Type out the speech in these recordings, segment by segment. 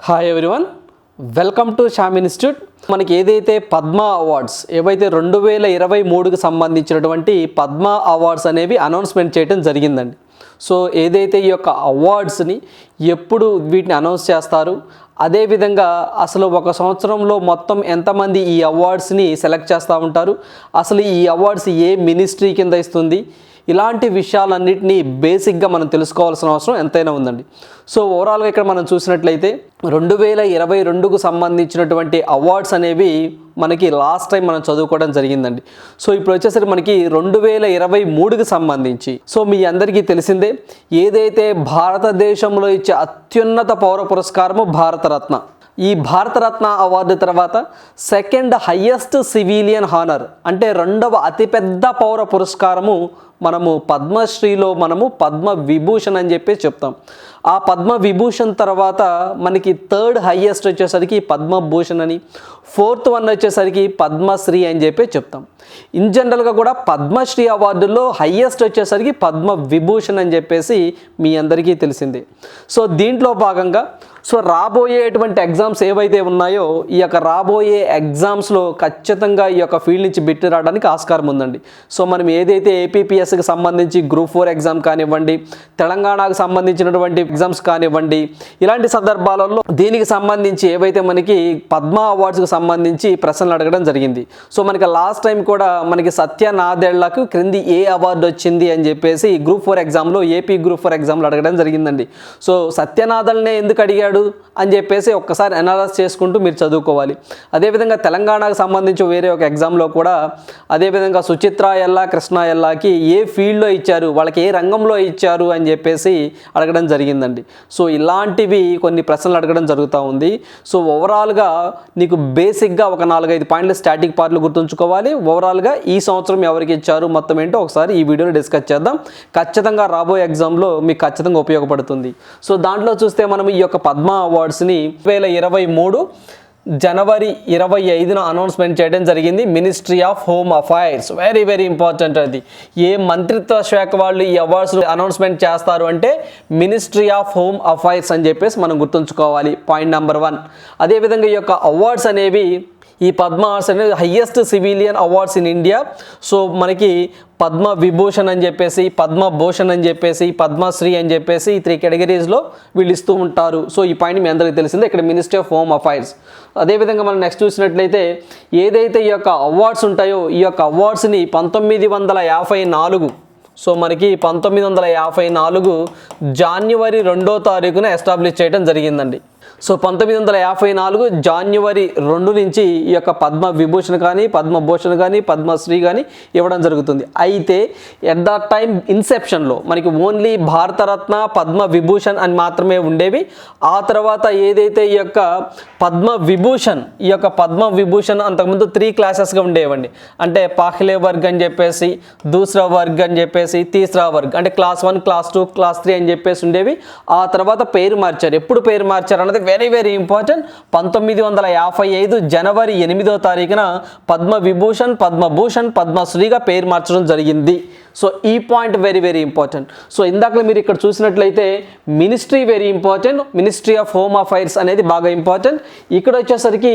Hi everyone, welcome to Shyam institute. మనకి ఏదైతే Padma awards ఏవైతే 2023కి సంబంధించినటువంటి పద్మ అవార్డ్స్ అనేవి అనౌన్స్మెంట్ చేయడం జరిగిందండి. సో ఏదైతే ఈ యొక్క అవార్డ్స్ని ఎప్పుడు వీటిని అనౌన్స్ చేస్తారు, అదేవిధంగా అసలు ఒక సంవత్సరంలో మొత్తం ఎంతమంది ఈ అవార్డ్స్ని సెలెక్ట్ చేస్తూ ఉంటారు, అసలు ఈ అవార్డ్స్ ఏ మినిస్ట్రీ కింద ఇస్తుంది, ఇలాంటి విషయాలన్నింటినీ బేసిక్గా మనం తెలుసుకోవాల్సిన అవసరం ఎంతైనా ఉందండి. సో ఓవరాల్గా ఇక్కడ మనం చూసినట్లయితే 2022కు సంబంధించినటువంటి అవార్డ్స్ అనేవి మనకి లాస్ట్ టైం మనం చదువుకోవడం జరిగిందండి. సో ఇప్పుడు వచ్చేసరికి మనకి 2023కి సంబంధించి సో మీ అందరికీ తెలిసిందే, ఏదైతే భారతదేశంలో ఇచ్చే అత్యున్నత పౌర పురస్కారము భారతరత్న. ఈ భారతరత్న అవార్డు తర్వాత సెకండ్ హయ్యెస్ట్ సివిలియన్ హానర్ అంటే రెండవ అతిపెద్ద పౌర పురస్కారము మనము పద్మశ్రీలో మనము పద్మ విభూషణ్ అని చెప్పేసి చెప్తాం. ఆ పద్మ విభూషణ్ తర్వాత మనకి థర్డ్ హయ్యెస్ట్ వచ్చేసరికి పద్మభూషణ్ అని, ఫోర్త్ వన్ వచ్చేసరికి పద్మశ్రీ అని చెప్పి చెప్తాం. ఇన్ జనరల్గా కూడా పద్మశ్రీ అవార్డుల్లో హయ్యెస్ట్ వచ్చేసరికి పద్మ విభూషణ్ అని చెప్పేసి మీ అందరికీ తెలిసిందే. సో దీంట్లో భాగంగా సో రాబోయేటువంటి ఎగ్జామ్స్ ఏవైతే ఉన్నాయో ఈ యొక్క రాబోయే ఎగ్జామ్స్లో ఖచ్చితంగా ఈ యొక్క ఫీల్డ్ నుంచి బిట్టు రావడానికి ఆస్కారం ఉందండి. సో మనం ఏదైతే ఏపీపీఎస్కి సంబంధించి గ్రూప్ 4 ఎగ్జామ్ కానివ్వండి, తెలంగాణకు సంబంధించినటువంటి ఎగ్జామ్స్ కానివ్వండి, ఇలాంటి సందర్భాలలో దీనికి సంబంధించి ఏవైతే మనకి పద్మ అవార్డ్స్కి సంబంధించి ప్రశ్నలు అడగడం జరిగింది. సో మనకి లాస్ట్ టైం కూడా మనకి సత్యనాదెళ్లకు క్రింది ఏ అవార్డు వచ్చింది అని చెప్పేసి గ్రూప్ 4 ఎగ్జామ్లో ఏపీ గ్రూప్ 4 ఎగ్జామ్లో అడగడం జరిగిందండి. సో సత్యనాదల్నే ఎందుకు అడిగాడు అని చెప్పేసి ఒక్కసారి అనాలైజ్ చేసుకుంటూ మీరు చదువుకోవాలి. అదేవిధంగా తెలంగాణకు సంబంధించి వేరే ఒక ఎగ్జామ్లో కూడా అదేవిధంగా సుచిత్ర ఎల్లా, కృష్ణ ఎల్లాకి ఏ ఫీల్డ్లో ఇచ్చారు, వాళ్ళకి ఏ రంగంలో ఇచ్చారు అని చెప్పేసి అడగడం జరిగిందండి. సో ఇలాంటివి కొన్ని ప్రశ్నలు అడగడం జరుగుతూ ఉంది. సో ఓవరాల్గా నీకు బేసిక్గా ఒక 4-5 పాయింట్లు స్టాటిక్ పార్ట్లు గుర్తుంచుకోవాలి. ఓవరాల్గా ఈ సంవత్సరం ఎవరికి ఇచ్చారు మొత్తం ఏంటో ఒకసారి ఈ వీడియోలో డిస్కస్ చేద్దాం. ఖచ్చితంగా రాబోయే ఎగ్జామ్లో మీకు ఖచ్చితంగా ఉపయోగపడుతుంది. సో దాంట్లో చూస్తే మనం ఈ యొక్క పద్మ అవార్డ్స్ని 2023 జనవరి 25న అనౌన్స్మెంట్ చేయడం జరిగింది. Ministry of home affairs, very very important. అది ఏ మంత్రిత్వ శాఖ వాళ్ళు ఈ అవార్డ్స్ అనౌన్స్మెంట్ చేస్తారు అంటే మినిస్ట్రీ ఆఫ్ హోమ్ అఫైర్స్ అని చెప్పేసి మనం గుర్తుంచుకోవాలి. Point number 1. అదేవిధంగా ఈ యొక్క అవార్డ్స్ అనేవి ఈ పద్మ అవార్డ్స్ అనేది highest civilian awards in India. So మనకి పద్మ విభూషణ్ అని చెప్పేసి, పద్మభూషణ్ అని చెప్పేసి, పద్మశ్రీ అని చెప్పేసి ఈ 3 కేటగిరీస్లో వీళ్ళు ఇస్తూ ఉంటారు. సో ఈ పాయింట్ మీ అందరికీ తెలిసిందే. ఇక్కడ మినిస్ట్రీ ఆఫ్ హోమ్ అఫైర్స్. అదేవిధంగా మనం నెక్స్ట్ చూసినట్లయితే ఏదైతే ఈ యొక్క అవార్డ్స్ ఉంటాయో ఈ యొక్క అవార్డ్స్ని 1954 సో మనకి 1954 జనవరి 2వ తారీఖున ఎస్టాబ్లిష్ చేయడం జరిగిందండి. సో 1954 జనవరి 2 నుంచి ఈ యొక్క పద్మ విభూషణ్ కానీ, పద్మభూషణ్ కానీ, పద్మశ్రీ కానీ ఇవ్వడం జరుగుతుంది. అయితే ఎట్ ద టైం ఇన్సెప్షన్లో మనకి ఓన్లీ భారతరత్న, పద్మ విభూషణ్ అని మాత్రమే ఉండేవి. ఆ తర్వాత ఏదైతే ఈ యొక్క పద్మ విభూషణ్ అంతకుముందు 3 క్లాసెస్గా ఉండేవండి. అంటే పాఖ్లే వర్గ్ అని చెప్పేసి, దూసరా వర్గ్ అని చెప్పేసి, తీసరా వర్గ్ అంటే క్లాస్ 1, క్లాస్ 2, క్లాస్ 3 అని చెప్పేసి ఉండేవి. ఆ తర్వాత పేరు మార్చారు. ఎప్పుడు పేరు మార్చారు అన్నది వెరీ వెరీ ఇంపార్టెంట్. 1955 జనవరి 8వ తారీఖున పద్మ విభూషణ్, పద్మభూషణ్, పద్మశ్రీగా పేరు మార్చడం జరిగింది. సో ఈ point very very important. So ఇందాక మీరు ఇక్కడ చూసినట్లయితే ministry very important, ministry of home affairs అనేది బాగా ఇంపార్టెంట్. ఇక్కడ వచ్చేసరికి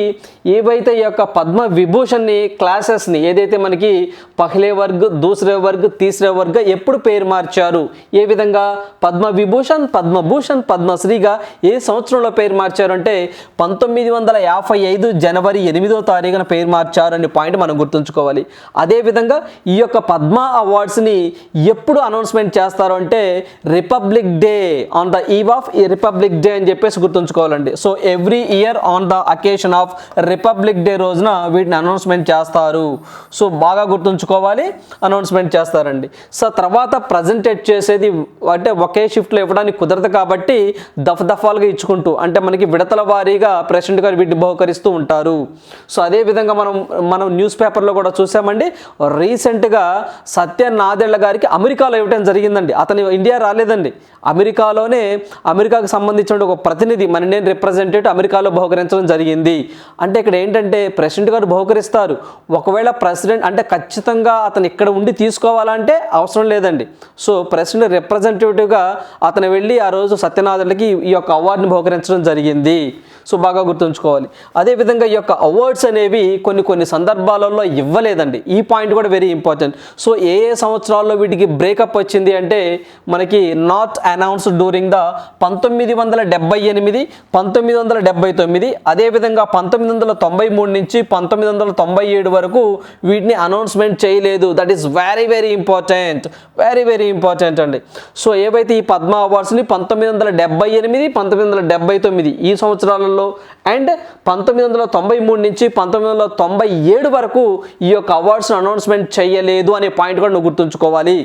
ఏవైతే ఈ యొక్క పద్మ విభూషణ్ని క్లాసెస్ని ఏదైతే మనకి పహ్లే వర్గ్, దూసరే వర్గ్, తీసరే వర్గ్ ఎప్పుడు పేరు మార్చారు, ఏ విధంగా పద్మ విభూషణ్, పద్మభూషణ్, పద్మశ్రీగా ఏ సంవత్సరంలో పేరు మార్చారు అంటే 1955 జనవరి 8వ తారీఖున పేరు మార్చారు అనే పాయింట్ మనం గుర్తుంచుకోవాలి. అదేవిధంగా ఈ యొక్క పద్మ అవార్డ్స్ని ఎప్పుడు అనౌన్స్మెంట్ చేస్తారు అంటే republic day, on the eve of republic day అని చెప్పేసి గుర్తుంచుకోవాలండి. So every year on the occasion of republic day రోజున వీటిని అనౌన్స్మెంట్ చేస్తారు. సో బాగా గుర్తుంచుకోవాలి, అనౌన్స్మెంట్ చేస్తారండి. సో తర్వాత ప్రజెంటేట్ చేసేది అంటే ఒకే షిఫ్ట్లో ఇవ్వడానికి కుదరదు కాబట్టి దఫాలుగా ఇచ్చుకుంటూ అంటే మనకి విడతల వారీగా ప్రెసిడెంట్ గారు వీటిని బహుకరిస్తూ ఉంటారు. సో అదేవిధంగా మనం న్యూస్ పేపర్లో కూడా చూసామండి. రీసెంట్గా సత్యనాదెళ్ల నాదెళ్ల గారికి అమెరికాలో ఇవ్వడం జరిగిందండి. అతను ఇండియా రాలేదండి, అమెరికాలోనే అమెరికాకు సంబంధించిన ఒక ప్రతినిధి మన ఇండియన్ రిప్రజెంటేటివ్ అమెరికాలో బహుకరించడం జరిగింది. అంటే ఇక్కడ ఏంటంటే ప్రెసిడెంట్ గారు బహుకరిస్తారు. ఒకవేళ ప్రెసిడెంట్ అంటే ఖచ్చితంగా అతను ఇక్కడ ఉండి తీసుకోవాలంటే అవసరం లేదండి. సో ప్రెసిడెంట్ రిప్రజెంటేటివ్గా అతను వెళ్ళి ఆ రోజు సత్యనాథులకి ఈ యొక్క అవార్డుని బహుకరించడం జరిగింది. సో బాగా గుర్తుంచుకోవాలి. అదేవిధంగా ఈ యొక్క అవార్డ్స్ అనేవి కొన్ని సందర్భాలలో ఇవ్వలేదండి. ఈ పాయింట్ కూడా వెరీ ఇంపార్టెంట్. సో ఏ సంవత్సరాల్లో వీటికి బ్రేకప్ వచ్చింది అంటే మనకి నాట్ అనౌన్స్డ్ డ్యూరింగ్ ద 1978, 1979, అదేవిధంగా 1993 నుంచి 1997 వరకు వీటిని అనౌన్స్మెంట్ చేయలేదు. That is very important, very important అండి. సో ఏవైతే ఈ పద్మ అవార్డ్స్ని 1978, 1979 ఈ సంవత్సరాలలో అండ్ 1993 నుంచి 1997 వరకు ఈ యొక్క అవార్డ్స్ని అనౌన్స్మెంట్ చేయలేదు అనే పాయింట్ కూడా నువ్వు గుర్తుంచుకోవాలి.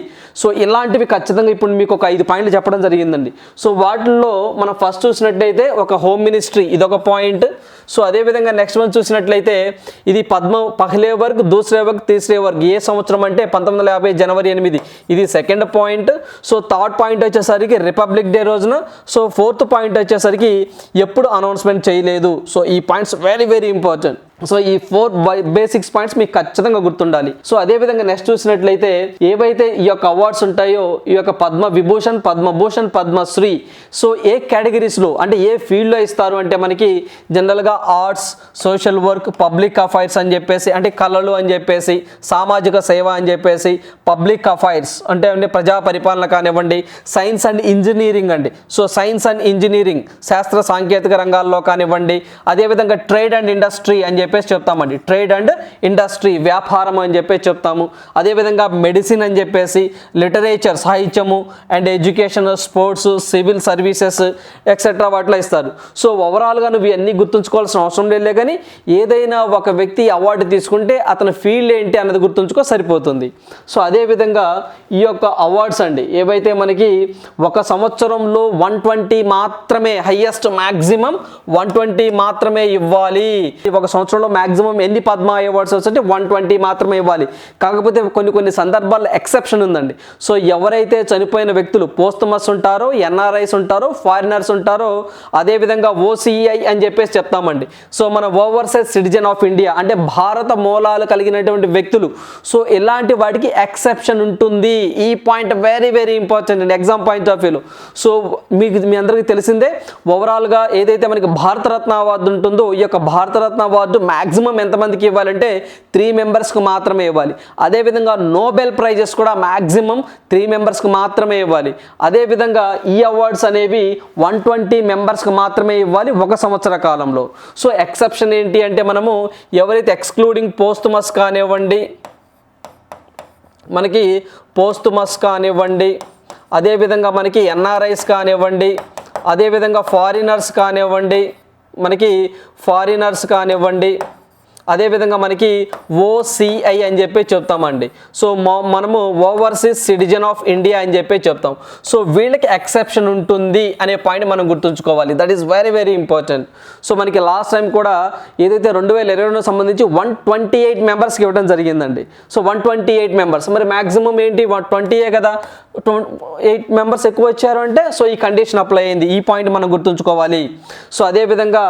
సో ఇలాంటివి ఖచ్చితంగా ఇప్పుడు మీకు ఒక 5 పాయింట్లు చెప్పడం జరిగిందండి. సో వాటిల్లో మనం ఫస్ట్ చూసినట్లయితే ఒక హోమ్ మినిస్ట్రీ, ఇదొక పాయింట్. సో అదేవిధంగా నెక్స్ట్ మంత్ చూసినట్లయితే ఇది పద్మ పహ్లే వర్గ్, దూసరే వర్గ్, తీసరే వర్గ్ ఏ సంవత్సరం అంటే 1950 జనవరి 8, ఇది second point. So third point వచ్చేసరికి రిపబ్లిక్ డే రోజున. సో ఫోర్త్ పాయింట్ వచ్చేసరికి ఎప్పుడు అనౌన్స్మెంట్ చేయలేదు. సో ఈ పాయింట్స్ వెరీ ఇంపార్టెంట్. సో ఈ 4 బేసిక్స్ పాయింట్స్ మీకు ఖచ్చితంగా గుర్తుండాలి. సో అదేవిధంగా నెక్స్ట్ చూసినట్లయితే ఏవైతే ఈ యొక్క అవార్డ్స్ ఉంటాయో ఈ యొక్క పద్మ విభూషణ్, పద్మభూషణ్, పద్మశ్రీ, సో ఏ కేటగిరీస్లో అంటే ఏ ఫీల్డ్లో ఇస్తారు అంటే మనకి జనరల్గా arts, social work, public affairs అని చెప్పేసి అంటే కళలు అని చెప్పేసి, సామాజిక సేవ అని చెప్పేసి, పబ్లిక్ అఫైర్స్ అంటే ప్రజా పరిపాలన కానివ్వండి, సైన్స్ అండ్ ఇంజనీరింగ్ అండి. సో సైన్స్ అండ్ ఇంజనీరింగ్ శాస్త్ర సాంకేతిక రంగాల్లో కానివ్వండి, అదేవిధంగా ట్రేడ్ అండ్ ఇండస్ట్రీ అని చెప్పేసి చెప్తామండి. ట్రేడ్ అండ్ ఇండస్ట్రీ వ్యాపారం అని చెప్పేసి చెప్తాము. అదేవిధంగా మెడిసిన్ అని చెప్పేసి, లిటరేచర్ సాహిత్యము and education, sports, civil services etcetera వాటిలో ఇస్తారు. సో ఓవరాల్గా నువ్వు ఇవన్నీ గుర్తుంచుకోవాల్సిన అవసరం లేదు, కానీ ఏదైనా ఒక వ్యక్తి అవార్డు తీసుకుంటే అతని ఫీల్డ్ ఏంటి అన్నది గుర్తుంచుకో సరిపోతుంది. సో అదేవిధంగా ఈ యొక్క అవార్డ్స్ అండి ఏవైతే మనకి ఒక సంవత్సరంలో 120 మాత్రమే, హైయెస్ట్ మ్యాక్సిమం 120 మాత్రమే ఇవ్వాలి. ఒక సంవత్సరంలో మ్యాక్సిమం ఎన్ని పద్మ అవార్డ్స్ వస్తుంటే 120 మాత్రమే ఇవ్వాలి. కాకపోతే కొన్ని సందర్భాల్లో ఎక్సెప్షన్ ఉందండి. సో ఎవరైతే చనిపోయిన వ్యక్తులు పోస్టమస్ ఉంటారో, ఎన్ఆర్ఐస్ ఉంటారో, ఫారినర్స్ ఉంటారో, అదేవిధంగా ఓసీఐ అని చెప్పేసి చెప్తామండి. సో మన ఓవర్సీస్ సిటిజన్ ఆఫ్ ఇండియా అంటే భారత మూలాలు కలిగినటువంటి వ్యక్తులు. సో ఇలాంటి వాటికి ఎక్సెప్షన్ ఉంటుంది. ఈ పాయింట్ వెరీ ఇంపార్టెంట్ అండి ఎగ్జామ్ పాయింట్ ఆఫ్ వ్యూలో. సో మీ అందరికీ తెలిసిందే ఓవరాల్గా ఏదైతే మనకి భారతరత్న అవార్డు ఉంటుందో ఈ యొక్క భారతరత్న అవార్డు మ్యాక్సిమం ఎంతమందికి ఇవ్వాలంటే 3 మెంబర్స్కి మాత్రమే ఇవ్వాలి. అదేవిధంగా నోబెల్ ప్రైజెస్ కూడా మ్యాక్సిమం 3 మెంబర్స్కి మాత్రమే ఇవ్వాలి. అదేవిధంగా ఈ అవార్డ్స్ అనేవి 120 మెంబర్స్కి మాత్రమే ఇవ్వాలి ఒక సంవత్సర కాలంలో. సో ఎక్సెప్షన్ ఏంటి అంటే మనము ఎవరైతే ఎక్స్క్లూడింగ్ పోస్టుమస్ కానివ్వండి, మనకి పోస్టుమస్ కానివ్వండి, అదేవిధంగా మనకి ఎన్ఆర్ఐస్ కానివ్వండి, అదేవిధంగా ఫారినర్స్ కానివ్వండి, మనకి ఫారినర్స్ కానివ్వండి, అదేవిధంగా మనకి ఓసీఐ అని చెప్పి చెప్తామండి. సో మనము ఓవర్సీస్ సిటిజన్ ఆఫ్ ఇండియా అని చెప్పి చెప్తాం. సో వీళ్ళకి ఎక్సెప్షన్ ఉంటుంది అనే పాయింట్ మనం గుర్తుంచుకోవాలి. That is very important. So మనకి లాస్ట్ టైం కూడా ఏదైతే 2022 సంబంధించి 128 మెంబర్స్కి ఇవ్వడం జరిగిందండి. సో 128 మెంబర్స్, మరి మ్యాక్సిమం ఏంటి 120 కదా, 8 మెంబర్స్ ఎక్కువ వచ్చారు అంటే సో ఈ కండిషన్ అప్లై అయింది. ఈ పాయింట్ మనం గుర్తుంచుకోవాలి. సో అదేవిధంగా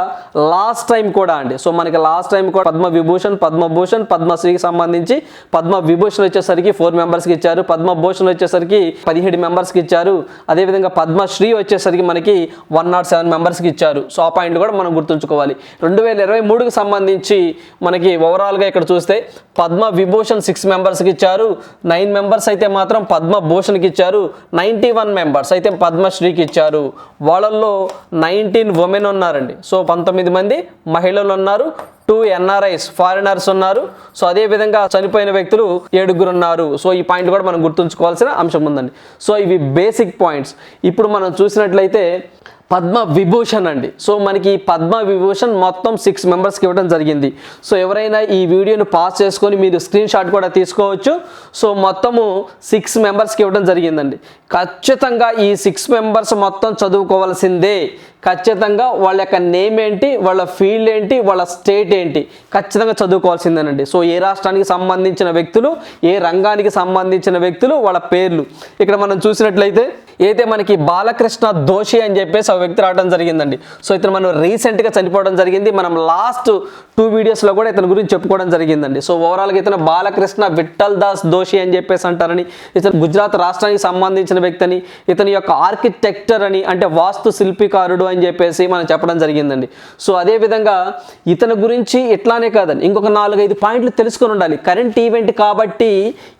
లాస్ట్ టైం కూడా అండి, సో మనకి లాస్ట్ టైం కూడా పద్మ విభూషణ్, పద్మభూషణ్, పద్మశ్రీకి సంబంధించి పద్మ విభూషణ్ వచ్చేసరికి 4 మెంబర్స్కి ఇచ్చారు, పద్మభూషణ్ వచ్చేసరికి 17 మెంబర్స్కి ఇచ్చారు, అదేవిధంగా పద్మశ్రీ వచ్చేసరికి మనకి 107 మెంబర్స్కి ఇచ్చారు. సో ఆ పాయింట్ కూడా మనం గుర్తుంచుకోవాలి. 2023కి సంబంధించి మనకి ఓవరాల్గా ఇక్కడ చూస్తే పద్మ విభూషణ్ 6 మెంబర్స్కి ఇచ్చారు, 9 మెంబర్స్ అయితే మాత్రం పద్మభూషణ్కి ఇచ్చారు, 91 మెంబర్స్ అయితే పద్మశ్రీకి ఇచ్చారు. వాళ్ళల్లో 19 ఉమెన్ ఉన్నారండి. సో 19 మంది మహిళలు ఉన్నారు, 2 ఎన్ఆర్ఐస్ ఫారినర్స్ ఉన్నారు. సో అదేవిధంగా చనిపోయిన వ్యక్తులు 7 ఉన్నారు. సో ఈ పాయింట్ కూడా మనం గుర్తుంచుకోవాల్సిన అంశం ఉందండి. సో ఇవి బేసిక్ పాయింట్స్. ఇప్పుడు మనం చూసినట్లయితే పద్మ విభూషణ్ అండి. సో మనకి ఈ పద్మ విభూషణ్ మొత్తం 6 మెంబర్స్కి ఇవ్వడం జరిగింది. సో ఎవరైనా ఈ వీడియోను పాస్ చేసుకొని మీరు స్క్రీన్ షాట్ కూడా తీసుకోవచ్చు. సో మొత్తము 6 మెంబర్స్కి ఇవ్వడం జరిగిందండి. ఖచ్చితంగా ఈ 6 మెంబర్స్ మొత్తం చదువుకోవాల్సిందే. ఖచ్చితంగా వాళ్ళ యొక్క నేమ్ ఏంటి, వాళ్ళ ఫీల్డ్ ఏంటి, వాళ్ళ స్టేట్ ఏంటి ఖచ్చితంగా చదువుకోవాల్సిందేనండి. సో ఏ రాష్ట్రానికి సంబంధించిన వ్యక్తులు, ఏ రంగానికి సంబంధించిన వ్యక్తులు, వాళ్ళ పేర్లు. ఇక్కడ మనం చూసినట్లయితే అయితే మనకి బాలకృష్ణ దోషి అని చెప్పేసి ఒక వ్యక్తి రావడం జరిగిందండి. సో ఇతను మనం రీసెంట్గా చనిపోవడం జరిగింది. మనం లాస్ట్ 2 వీడియోస్లో కూడా ఇతని గురించి చెప్పుకోవడం జరిగిందండి. సో ఓవరాల్గా ఇతను బాలకృష్ణ విఠల్ దాస్ దోషి అని చెప్పేసి అంటారని, ఇతను గుజరాత్ రాష్ట్రానికి సంబంధించిన వ్యక్తి అని, ఇతని యొక్క ఆర్కిటెక్చర్ అని అంటే వాస్తు శిల్పికారుడు అని చెప్పేసి మనం చెప్పడం జరిగిందండి. సో అదేవిధంగా ఇతని గురించి ఇట్లానే కాదండి, ఇంకొక 4-5 పాయింట్లు తెలుసుకొని ఉండాలి. కరెంట్ ఈవెంట్ కాబట్టి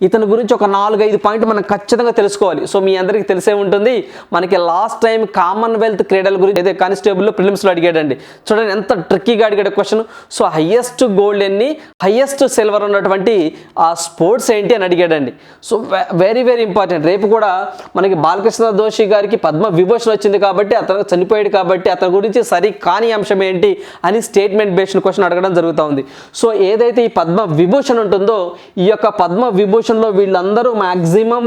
ఇతని గురించి ఒక 4-5 పాయింట్లు మనం ఖచ్చితంగా తెలుసుకోవాలి. సో మీ అందరికీ తెలిసే ఉంటుంది, మనకి లాస్ట్ టైం కామన్వెల్త్ క్రీడల గురించి అయితే కానిస్టేబుల్లో ప్రిలిమ్స్లో అడిగాడండి. చూడండి ఎంత ట్రిక్కీగా అడిగాడు క్వశ్చన్. సో హైయెస్ట్ గోల్డ్ ఎన్ని, హైయెస్ట్ సిల్వర్ ఉన్నటువంటి ఆ స్పోర్ట్స్ ఏంటి అని అడిగాడండి. So very very important. రేపు కూడా మనకి బాలకృష్ణ దోషి గారికి పద్మ విభూషణ్ వచ్చింది కాబట్టి, అతను చనిపోయాడు కాబట్టి అతని గురించి సరి కాని అంశం ఏంటి అని స్టేట్మెంట్ బేస్డ్ క్వశ్చన్ అడగడం జరుగుతూ ఉంది. సో ఏదైతే ఈ పద్మ విభూషణ్ ఉంటుందో, ఈ యొక్క పద్మ విభూషణ్లో వీళ్ళందరూ మ్యాక్సిమం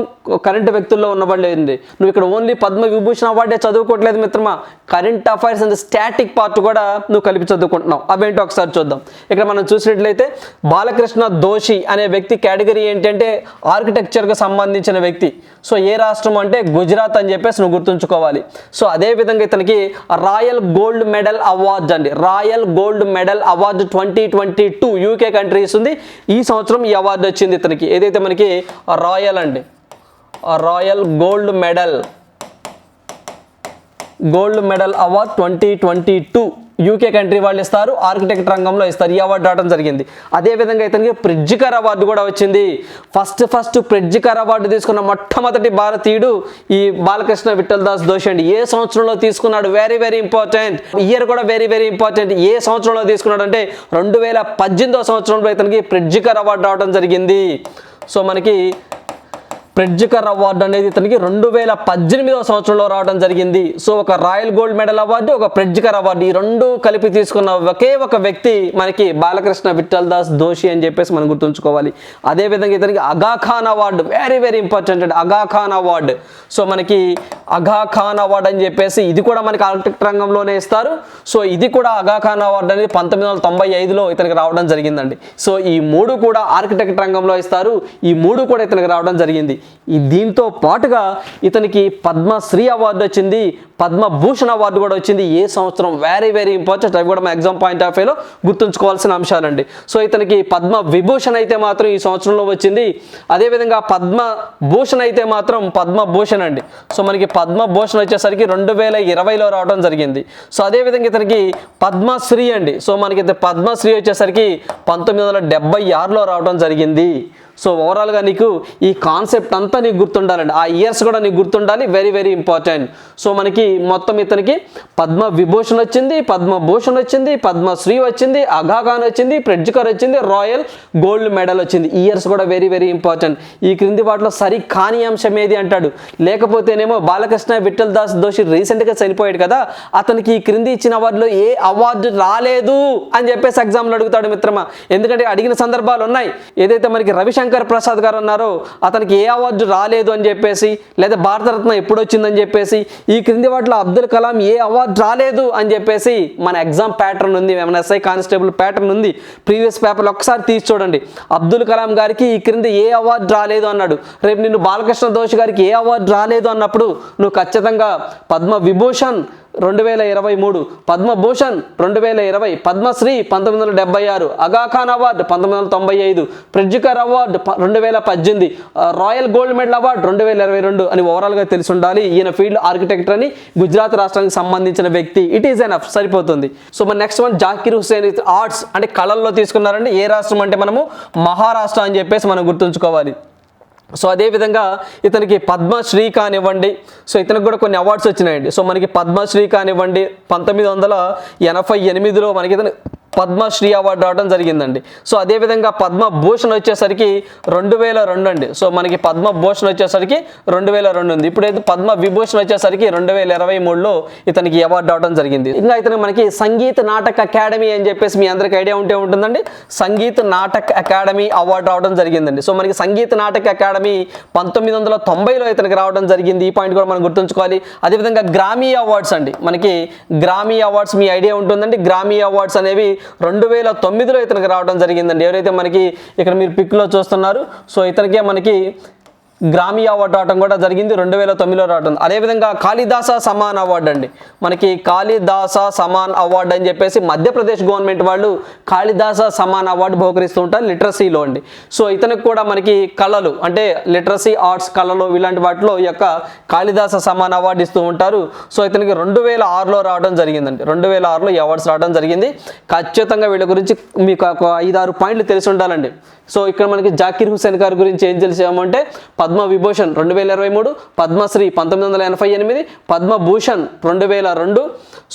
కరెంట్ వ్యక్తుల్లో ఉన్నవాళ్ళేండి. నువ్వు ఇక్కడ ఓన్లీ పద్మ విభూషణ్ అవార్డే చదువుకోవట్లేదు మిత్రమా, current affairs and static part కూడా నువ్వు కలిపి చదువుకుంటున్నావు. అవేంటో ఒకసారి చూద్దాం. ఇక్కడ మనం చూసినట్లయితే బాలకృష్ణ దోషి అనే వ్యక్తి కేటగిరీ ఏంటంటే ఆర్కిటెక్చర్కి సంబంధించిన వ్యక్తి. సో ఏ రాష్ట్రం అంటే గుజరాత్ అని చెప్పేసి నువ్వు గుర్తుంచుకోవాలి. సో అదేవిధంగా ఇతనికి రాయల్ గోల్డ్ మెడల్ అవార్డు అండి, royal gold medal award 2022 UK country ఇస్తుంది. ఈ సంవత్సరం ఈ అవార్డు వచ్చింది ఇతనికి. ఏదైతే మనకి రాయల్ అండి, royal gold medal award 2022 UK country వాళ్ళు ఇస్తారు, ఆర్కిటెక్ట్ రంగంలో ఇస్తారు. ఈ అవార్డు రావడం జరిగింది. అదేవిధంగా ఇతనికి ప్రిడ్జికర్ అవార్డు కూడా వచ్చింది. ఫస్ట్ ప్రిడ్జికర్ అవార్డు తీసుకున్న మొట్టమొదటి భారతీయుడు ఈ బాలకృష్ణ విఠల్ దాస్ దోషి అండి. ఏ సంవత్సరంలో తీసుకున్నాడు, వెరీ వెరీ ఇంపార్టెంట్. ఇయర్ కూడా వెరీ వెరీ ఇంపార్టెంట్. ఏ సంవత్సరంలో తీసుకున్నాడు అంటే 2018 సంవత్సరంలో ఇతనికి ప్రిడ్జికర్ అవార్డు రావడం జరిగింది. సో మనకి ప్రిడ్జికర్ అవార్డు అనేది ఇతనికి 2018 సంవత్సరంలో రావడం జరిగింది. సో ఒక రాయల్ గోల్డ్ మెడల్ అవార్డు, ఒక ప్రిడ్జికర్ అవార్డు, ఈ రెండు కలిపి తీసుకున్న ఒకే ఒక వ్యక్తి మనకి బాలకృష్ణ విఠల్ దాస్ దోషి అని చెప్పేసి మనం గుర్తుంచుకోవాలి. అదేవిధంగా ఇతనికి అగా Khan award, very very important అండి, అగా ఖాన్ అవార్డు. సో మనకి అగా ఖాన్ అవార్డు అని చెప్పేసి ఇది కూడా మనకి ఆర్కిటెక్ట్ రంగంలోనే ఇస్తారు. సో ఇది కూడా అగా ఖాన్ అవార్డు అనేది 1995లో ఇతనికి రావడం జరిగిందండి. సో ఈ 3 కూడా ఆర్కిటెక్ట్ రంగంలో ఇస్తారు. ఈ 3 కూడా ఇతనికి రావడం జరిగింది. దీంతో పాటుగా ఇతనికి పద్మశ్రీ అవార్డు వచ్చింది, పద్మభూషణ్ అవార్డు కూడా వచ్చింది. ఏ సంవత్సరం, వెరీ వెరీ ఇంపార్టెంట్. అవి కూడా మన ఎగ్జామ్ పాయింట్ ఆఫ్ వ్యూలో గుర్తుంచుకోవాల్సిన అంశాలండి. సో ఇతనికి పద్మ విభూషణ్ అయితే మాత్రం ఈ సంవత్సరంలో వచ్చింది. అదేవిధంగా పద్మభూషణ్ అయితే మాత్రం పద్మభూషణ్ అండి. సో మనకి పద్మభూషణ్ వచ్చేసరికి 2020లో రావడం జరిగింది. సో అదేవిధంగా ఇతనికి పద్మశ్రీ అండి. సో మనకి పద్మశ్రీ వచ్చేసరికి 1976లో రావడం జరిగింది. సో ఓవరాల్గా నీకు ఈ కాన్సెప్ట్ అంతా నీకు గుర్తుండాలండి, ఆ ఇయర్స్ కూడా నీకు గుర్తుండాలి, వెరీ వెరీ ఇంపార్టెంట్. సో మనకి మొత్తం ఇతనికి పద్మ విభూషణ్ వచ్చింది, పద్మభూషణ్ వచ్చింది, పద్మశ్రీ వచ్చింది, అగా ఖాన్ వచ్చింది, ప్రిడ్జికర్ వచ్చింది, రాయల్ గోల్డ్ మెడల్ వచ్చింది. ఇయర్స్ కూడా వెరీ వెరీ ఇంపార్టెంట్. ఈ క్రింది వాటిలో సరి కాని అంశం ఏది అంటాడు. లేకపోతేనేమో బాలకృష్ణ విఠల్ దాస్ దోషి రీసెంట్గా చనిపోయాడు కదా, అతనికి ఈ క్రింది ఇచ్చిన అవార్డులో ఏ అవార్డు రాలేదు అని చెప్పేసి ఎగ్జామ్లో అడుగుతాడు మిత్రమా. ఎందుకంటే అడిగిన సందర్భాలు ఉన్నాయి. ఏదైతే మనకి రవిశంకర్ ప్రసాద్ గారు అన్నారో అతనికి ఏ అవార్డు రాలేదు అని చెప్పేసి, లేదా భారతరత్న ఎప్పుడు వచ్చిందని చెప్పేసి, ఈ క్రింది వాటిలో అబ్దుల్ కలాం ఏ అవార్డు రాలేదు అని చెప్పేసి మన ఎగ్జామ్ ప్యాటర్న్ ఉంది, ఎంఎస్ఐ కానిస్టేబుల్ ప్యాటర్న్ ఉంది. ప్రీవియస్ పేపర్లో ఒకసారి తీసి చూడండి. అబ్దుల్ కలాం గారికి ఈ క్రింది ఏ అవార్డు రాలేదు అన్నాడు. రేపు నిన్ను బాలకృష్ణ దోషి గారికి ఏ అవార్డు రాలేదు అన్నప్పుడు నువ్వు ఖచ్చితంగా Padma Vibhushan 2023, Padma Bhushan 2020, Padmashri 1976, Aga Khan award 1995, Pritzker award 2018, royal gold medal award 2022 అని ఓవరాల్గా తెలిసి ఉండాలి. ఈయన ఫీల్డ్ ఆర్కిటెక్టర్ అని, గుజరాత్ రాష్ట్రానికి సంబంధించిన వ్యక్తి. ఇట్ ఈస్ ఎనఫ్, సరిపోతుంది. సో మన next one Zakir Hussain arts అంటే కళల్లో తీసుకున్నారండి. ఏ రాష్ట్రం అంటే మనము మహారాష్ట్ర అని చెప్పేసి మనం గుర్తుంచుకోవాలి. సో అదేవిధంగా ఇతనికి పద్మశ్రీ కానివ్వండి, సో ఇతనికి కూడా కొన్ని అవార్డ్స్ వచ్చినాయండి. సో మనకి పద్మశ్రీ కానివ్వండి 1988లో మనకి ఇతను పద్మశ్రీ అవార్డు రావడం జరిగిందండి. సో అదేవిధంగా పద్మభూషణ్ వచ్చేసరికి 2002 అండి. సో మనకి పద్మభూషణ్ వచ్చేసరికి 2002 ఉంది. ఇప్పుడైతే పద్మ విభూషణ్ వచ్చేసరికి 2023లో ఇతనికి అవార్డు రావడం జరిగింది. ఇంకా ఇతనికి మనకి సంగీత నాటక అకాడమీ అని చెప్పేసి మీ అందరికి ఐడియా ఉంటే ఉంటుందండి. సంగీత నాటక అకాడమీ అవార్డు రావడం జరిగిందండి. సో మనకి సంగీత నాటక అకాడమీ 1990లో ఇతనికి రావడం జరిగింది. ఈ పాయింట్ కూడా మనం గుర్తుంచుకోవాలి. అదేవిధంగా గ్రామీ అవార్డ్స్ అండి, మనకి గ్రామీ అవార్డ్స్ మీ ఐడియా ఉంటుందండి. గ్రామీ అవార్డ్స్ అనేవి 2009లో ఇతనికి రావడం జరిగిందండి. ఎవరైతే మనకి ఇక్కడ మీరు పిక్లో చూస్తున్నారు, సో ఇతనికే మనకి గ్రామీ అవార్డు రావడం కూడా జరిగింది, 2009లో రావడం. అదేవిధంగా కాళిదాస సమాన్ అవార్డు అండి, మనకి కాళిదాస సమాన్ అవార్డు అని చెప్పేసి మధ్యప్రదేశ్ గవర్నమెంట్ వాళ్ళు కాళిదాస సమాన్ అవార్డు బహుకరిస్తూ ఉంటారు లిటరసీలో అండి. సో ఇతనికి కూడా మనకి కళలు అంటే లిటరసీ ఆర్ట్స్ కళలు ఇలాంటి వాటిలో ఈ యొక్క కాళిదాస సమాన్ అవార్డు ఇస్తూ ఉంటారు. సో ఇతనికి 2006లో రావడం జరిగిందండి. 2006లో ఈ అవార్డ్స్ రావడం జరిగింది. ఖచ్చితంగా వీళ్ళ గురించి మీకు ఒక 5-6 పాయింట్లు తెలిసి ఉండాలండి. సో ఇక్కడ మనకి జాకీర్ హుస్సేన్ గారి గురించి ఏం తెలిసామంటే పద్మ విభూషణ్ 2023, పద్మశ్రీ 1988, పద్మభూషణ్ 2002,